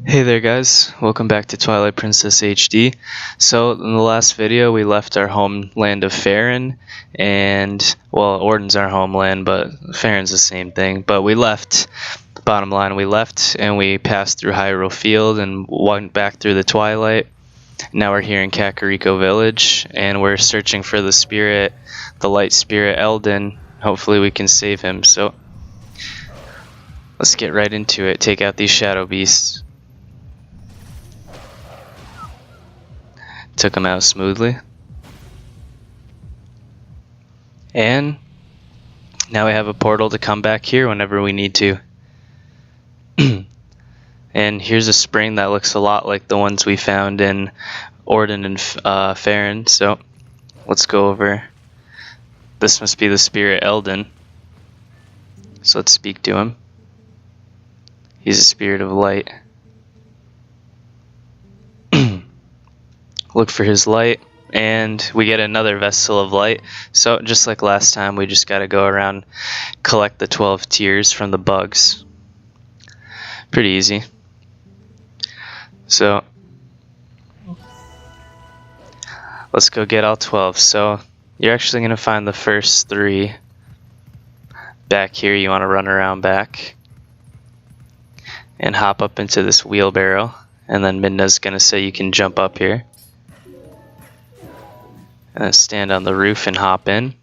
Hey there guys, welcome back to Twilight Princess HD. So in the last video we left our homeland of Faerun, and well, Orden's our homeland, but Faerun's the same thing. But we left, bottom line, we left and we passed through Hyrule Field and went back through the Twilight. Now we're here in Kakariko Village and we're searching for the spirit, the light spirit Eldin. Hopefully we can save him, so let's get right into it, take out these shadow beasts. Took him out smoothly. And now we have a portal to come back here whenever we need to. And here's a spring that looks a lot like the ones we found in Orden and Faerun. So let's go over. This must be the spirit Eldin. So let's speak to him. He's a spirit of light. Look for his light, and we get another vessel of light. So just like last time, we just got to go around, collect the 12 tears from the bugs. Pretty easy. So let's go get all 12. So you're actually going to find the first 3 back here. You want to run around back and hop up into this wheelbarrow, and then Midna's going to say you can jump up here. And then stand on the roof and hop in.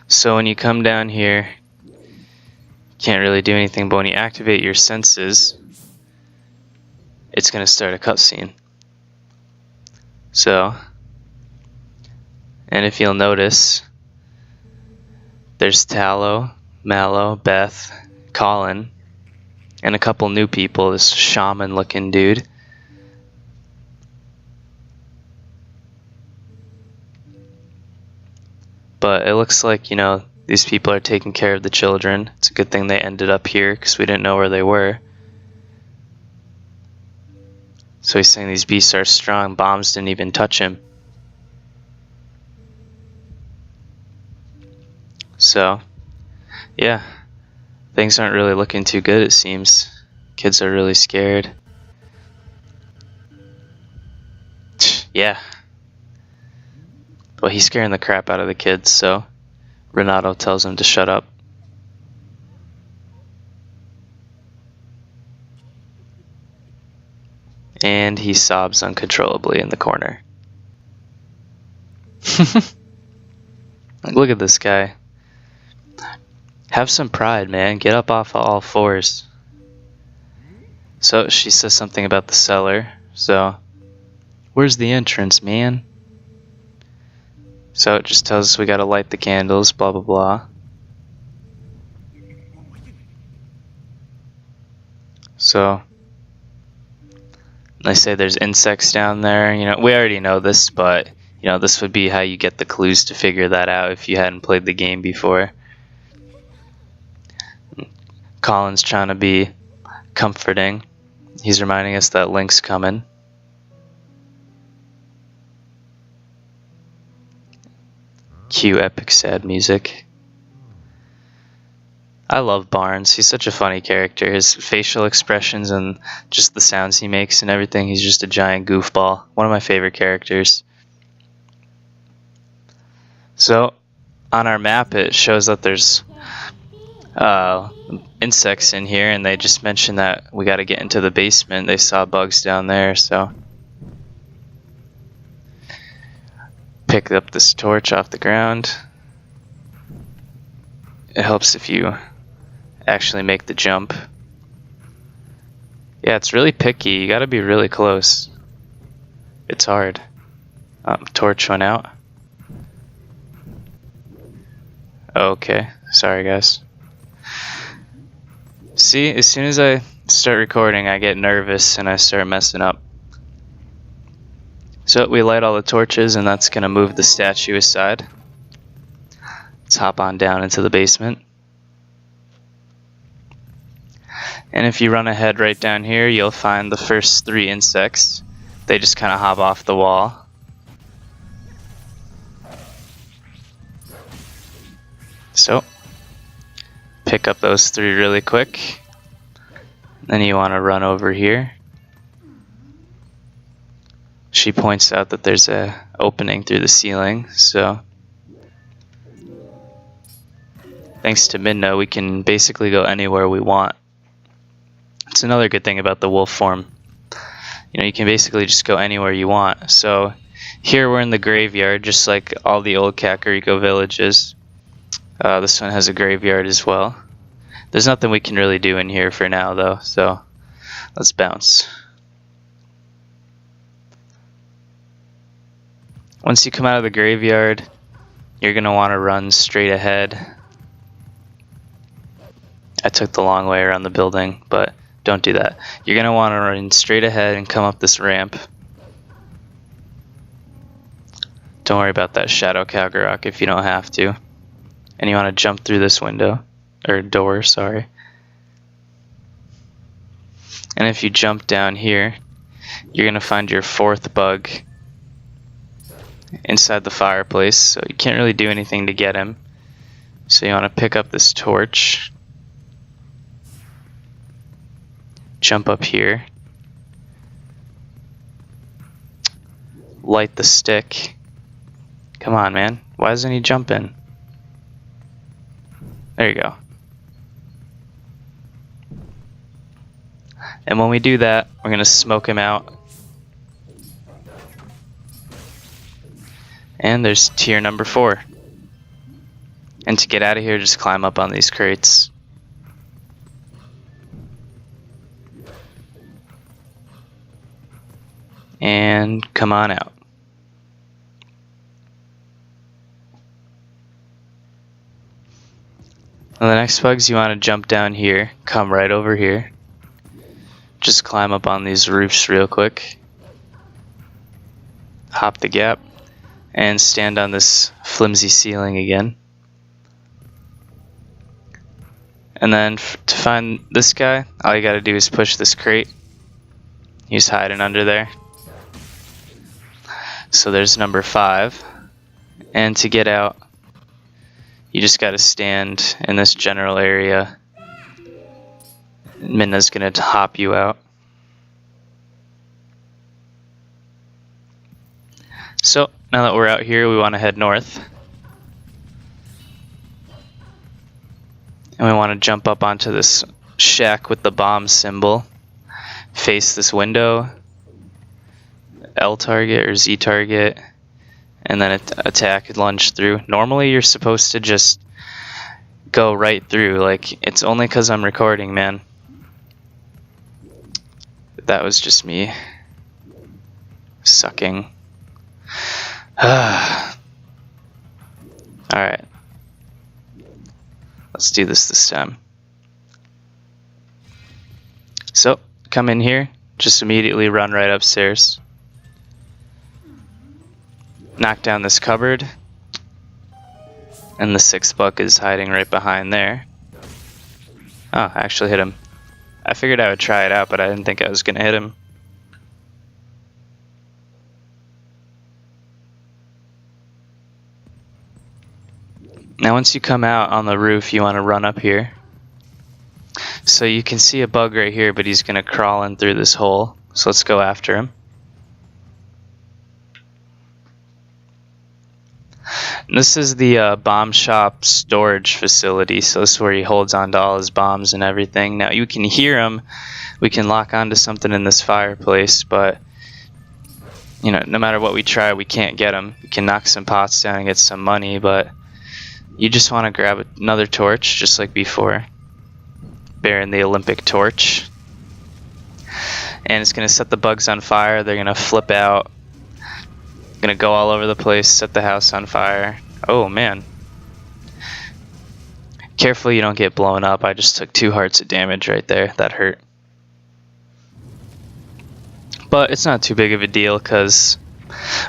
So when you come down here, you can't really do anything, but when you activate your senses, it's going to start a cutscene. So, and if you'll notice, there's Tallow, Mallow, Beth, Colin, and a couple new people, this shaman looking dude. But it looks like, you know, these people are taking care of the children. It's a good thing they ended up here because we didn't know where they were. So he's saying these beasts are strong. Bombs didn't even touch him. So, yeah. Things aren't really looking too good, it seems. Kids are really scared. Yeah. Well, he's scaring the crap out of the kids, so Renato tells him to shut up. And he sobs uncontrollably in the corner. Look at this guy. Have some pride, man. Get up off of all fours. So she says something about the cellar. So, where's the entrance, man? So it just tells us we gotta light the candles, blah blah blah. So they say there's insects down there. You know, we already know this, but you know, this would be how you get the clues to figure that out if you hadn't played the game before. Colin's trying to be comforting. He's reminding us that Link's coming. Cue epic sad music. I love Barnes. He's such a funny character. His facial expressions and just the sounds he makes and everything. He's just a giant goofball. One of my favorite characters. So on our map it shows that there's insects in here, and they just mentioned that we got to get into the basement. They saw bugs down there, so pick up this torch off the ground. It helps if you actually make the jump. Yeah, it's really picky. You gotta be really close. It's hard. Torch went out. Okay, sorry guys. See, as soon as I start recording, I get nervous and I start messing up. So we light all the torches, and that's going to move the statue aside. Let's hop on down into the basement. And if you run ahead right down here, you'll find the first 3 insects. They just kind of hop off the wall. So, pick pick up those 3 really quick. Then you want to run over here. She points out that there's a opening through the ceiling, so thanks to Midna, we can basically go anywhere we want. It's another good thing about the wolf form. You know, you can basically just go anywhere you want. So here we're in the graveyard, just like all the old Kakariko villages. This one has a graveyard as well. There's nothing we can really do in here for now, though, so let's bounce. Once you come out of the graveyard, you're going to want to run straight ahead. I took the long way around the building, but don't do that. You're going to want to run straight ahead and come up this ramp. Don't worry about that shadow Kakariko if you don't have to. And you want to jump through this window, or door, sorry. And if you jump down here, you're going to find your 4th bug inside the fireplace, so you can't really do anything to get him. So you want to pick up this torch, jump up here, light the stick. Come on, man. Why doesn't he jump in? There you go. And when we do that, we're going to smoke him out. And there's tier number 4. And to get out of here, just climb up on these crates. And come on out. And the next bugs, you want to jump down here, come right over here. Just climb up on these roofs real quick. Hop the gap. And stand on this flimsy ceiling again. And then to find this guy, all you gotta do is push this crate. He's hiding under there. So there's number 5. And to get out, you just gotta stand in this general area. Midna's gonna hop you out. So now that we're out here, we want to head north. And we want to jump up onto this shack with the bomb symbol. Face this window. L target or Z target. And then attack and lunge through. Normally you're supposed to just go right through. Like, it's only because I'm recording, man. That was just me sucking. Alright. Let's do this time. So, come in here. Just immediately run right upstairs. Knock down this cupboard. And the 6th buck is hiding right behind there. Oh, I actually hit him. I figured I would try it out, but I didn't think I was going to hit him. Now once you come out on the roof, you want to run up here. So you can see a bug right here, but he's going to crawl in through this hole. So let's go after him. And this is the bomb shop storage facility. So this is where he holds on to all his bombs and everything. Now you can hear him. We can lock onto something in this fireplace, but you know, no matter what we try, we can't get him. We can knock some pots down and get some money, but you just want to grab another torch, just like before. Bearing the Olympic torch. And it's going to set the bugs on fire. They're going to flip out. Going to go all over the place, set the house on fire. Oh, man. Carefully you don't get blown up. I just took 2 hearts of damage right there. That hurt. But it's not too big of a deal because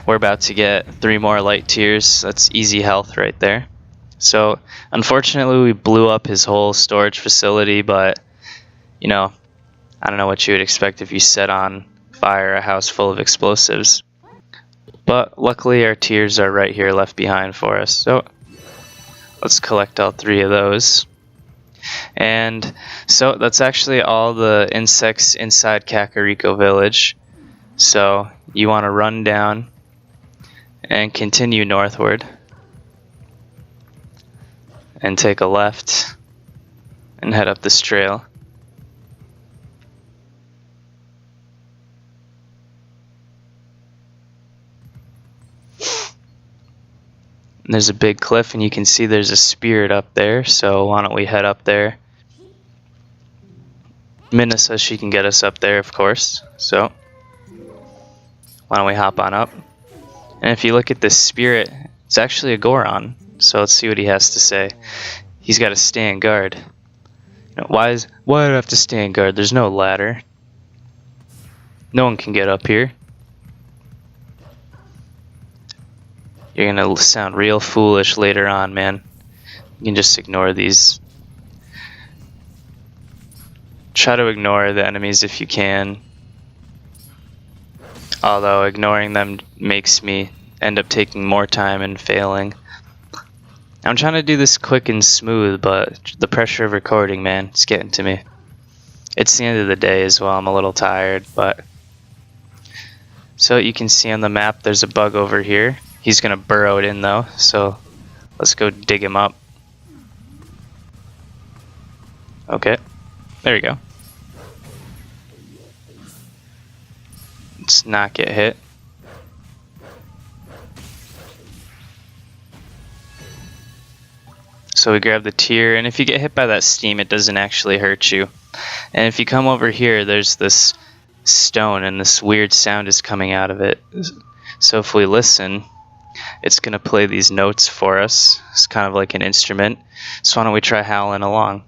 we're about to get 3 more light tiers. That's easy health right there. So, unfortunately, we blew up his whole storage facility, but, you know, I don't know what you would expect if you set on fire a house full of explosives. But, luckily, our tiers are right here left behind for us. So, let's collect all 3 of those. And so that's actually all the insects inside Kakariko Village. So you want to run down and continue northward and take a left and head up this trail. And there's a big cliff and you can see there's a spirit up there, so why don't we head up there. Minna says she can get us up there, of course, so why don't we hop on up. And if you look at this spirit, it's actually a Goron, so let's see what he has to say. He's got to stand guard. Why do I have to stand guard? There's no ladder. No one can get up here. You're gonna sound real foolish later on, man. You can just ignore these. Try to ignore the enemies if you can. Although ignoring them makes me end up taking more time and failing. I'm trying to do this quick and smooth, but the pressure of recording, man, it's getting to me. It's the end of the day as well. I'm a little tired, but... So you can see on the map there's a bug over here. He's gonna burrow it in though, so let's go dig him up. Okay, there we go. Let's not get hit. So we grab the tier, and if you get hit by that steam, it doesn't actually hurt you. And if you come over here, there's this stone, and this weird sound is coming out of it. So if we listen, it's going to play these notes for us. It's kind of like an instrument. So why don't we try howling along?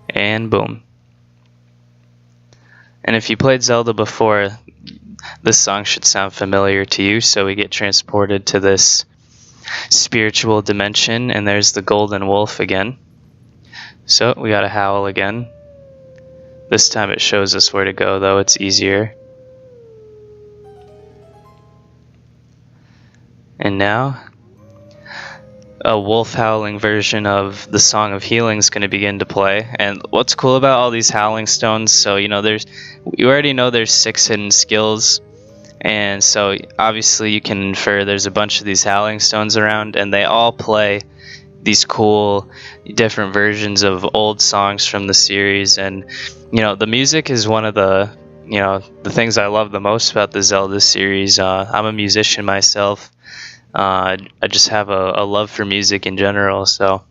And boom. And if you played Zelda before, this song should sound familiar to you. So we get transported to this spiritual dimension, and there's the golden wolf again. So we gotta howl again. This time it shows us where to go, though. It's easier. And now a wolf howling version of the Song of Healing is going to begin to play. And what's cool about all these howling stones, so you already know there's 6 hidden skills, and so obviously you can infer there's a bunch of these howling stones around, and they all play these cool different versions of old songs from the series. And the music is one of the the things I love the most about the Zelda series. I'm a musician myself. I just have a love for music in general, so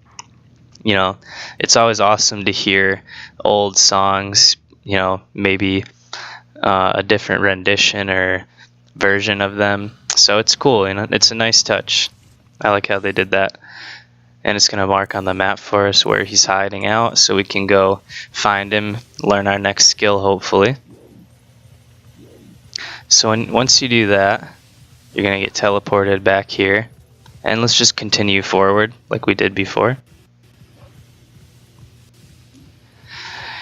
it's always awesome to hear old songs, maybe a different rendition or version of them. So it's cool, it's a nice touch. I like how they did that. And it's going to mark on the map for us where he's hiding out, so we can go find him, learn our next skill hopefully. So once you do that, you're going to get teleported back here, and let's just continue forward like we did before.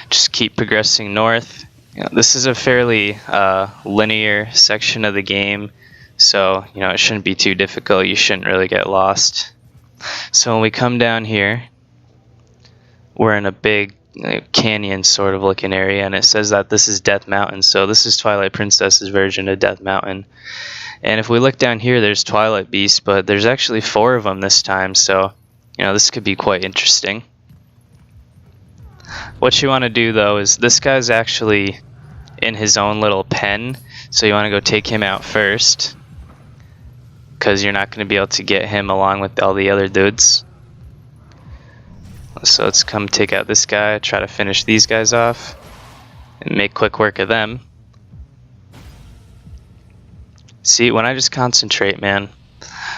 Just keep progressing north. This is a fairly linear section of the game, so it shouldn't be too difficult. You shouldn't really get lost. So when we come down here, we're in a big canyon sort of looking area, and it says that this is Death Mountain, so this is Twilight Princess's version of Death Mountain. And if we look down here, there's Twilight Beasts, but there's actually 4 of them this time, so this could be quite interesting. What you want to do though is, this guy's actually in his own little pen, so you want to go take him out first, because you're not going to be able to get him along with all the other dudes. So let's come take out this guy, try to finish these guys off, and make quick work of them. See, when I just concentrate, man,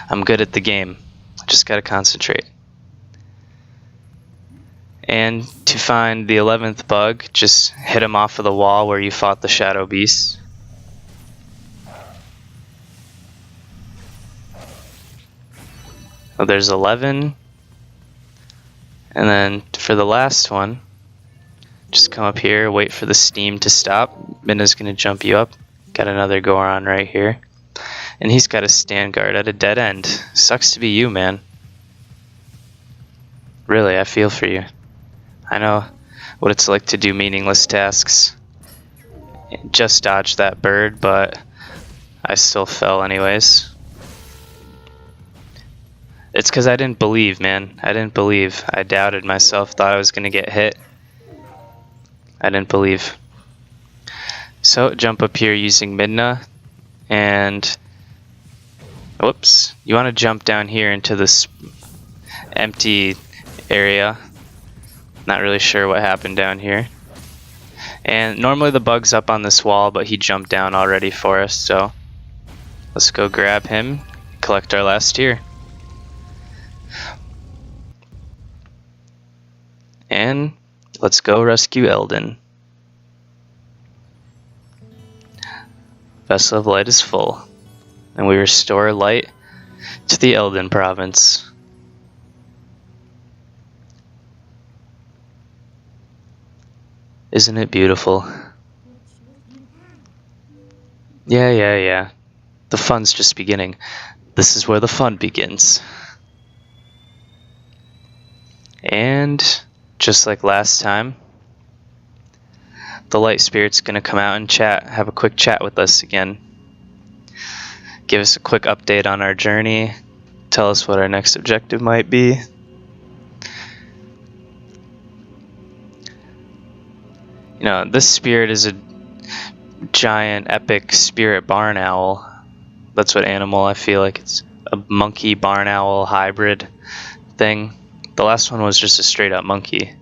I'm good at the game. I just gotta concentrate. And to find the 11th bug, just hit him off of the wall where you fought the Shadow Beast. Oh, there's 11. And then for the last one, just come up here, wait for the steam to stop. Minna's gonna jump you up. Got another Goron right here. And he's got a stand guard at a dead end. Sucks to be you, man. Really, I feel for you. I know what it's like to do meaningless tasks. Just dodged that bird, but I still fell anyways. It's because I didn't believe, man. I didn't believe. I doubted myself, thought I was going to get hit. I didn't believe. So, jump up here using Midna, and... whoops. You want to jump down here into this empty area. Not really sure what happened down here. And normally the bug's up on this wall, but he jumped down already for us, so... let's go grab him, collect our last tier. And let's go rescue Eldin. Vessel of Light is full, and we restore light to the Eldin province. Isn't it beautiful? Yeah. The fun's just beginning. This is where the fun begins. And just like last time, the light spirit's gonna come out and have a quick chat with us again. Give us a quick update on our journey, tell us what our next objective might be. You know, this spirit is a giant epic spirit barn owl. That's what animal I feel like. It's a monkey barn owl hybrid thing. The last one was just a straight up monkey.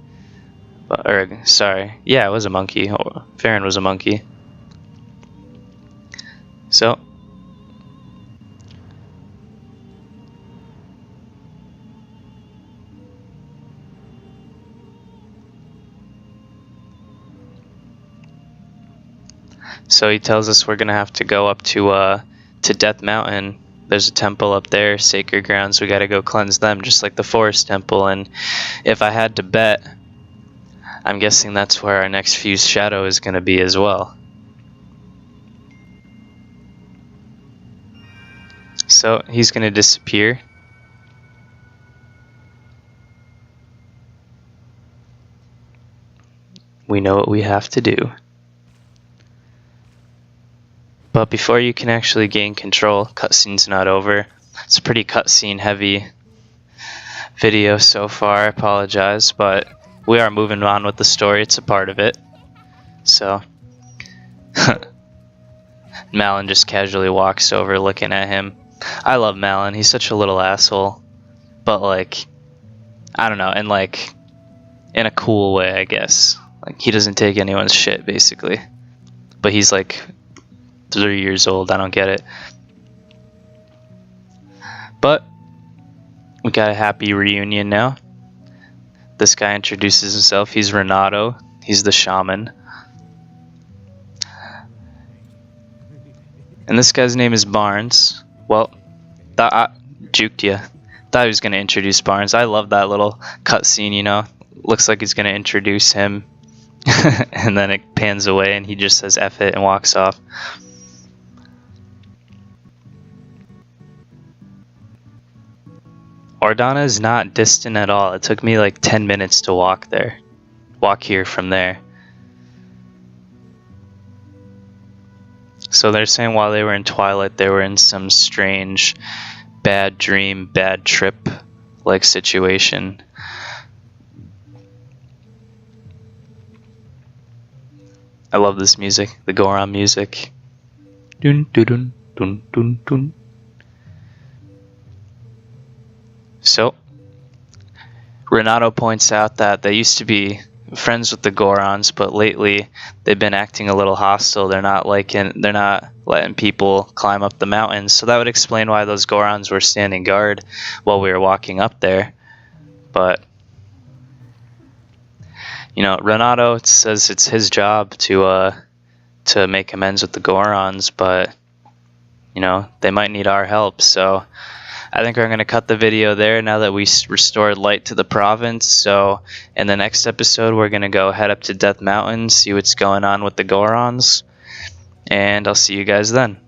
Sorry. Yeah, it was a monkey. Farron was a monkey. So. So he tells us we're gonna have to go up to Death Mountain. There's a temple up there, sacred grounds. We gotta go cleanse them, just like the forest temple. And if I had to bet, I'm guessing that's where our next fused shadow is gonna be as well. So he's gonna disappear. We know what we have to do. But before you can actually gain control, cutscene's not over. It's a pretty cutscene heavy video so far, I apologize, but we are moving on with the story, it's a part of it. So, Malin just casually walks over looking at him. I love Malin, he's such a little asshole. But like, I don't know, and like, in a cool way, I guess. Like, he doesn't take anyone's shit, basically. But he's like 3 years old, I don't get it. But we got a happy reunion now. This guy introduces himself. He's Renato. He's the shaman. And this guy's name is Barnes. Well, I juked you. Thought he was going to introduce Barnes. I love that little cutscene, you know. Looks like he's going to introduce him. And then it pans away and he just says F it and walks off. Ordana is not distant at all. It took me like 10 minutes to walk there. Walk here from there. So they're saying while they were in Twilight, they were in some strange bad dream, bad trip like situation. I love this music, the Goron music. Dun dun dun dun dun dun. So, Renato points out that they used to be friends with the Gorons, but lately they've been acting a little hostile. They're not letting people climb up the mountains. So that would explain why those Gorons were standing guard while we were walking up there. But you know, Renato says it's his job to make amends with the Gorons, but you know, they might need our help. So I think we're going to cut the video there now that we restored light to the province. So in the next episode, we're going to go head up to Death Mountain, see what's going on with the Gorons, and I'll see you guys then.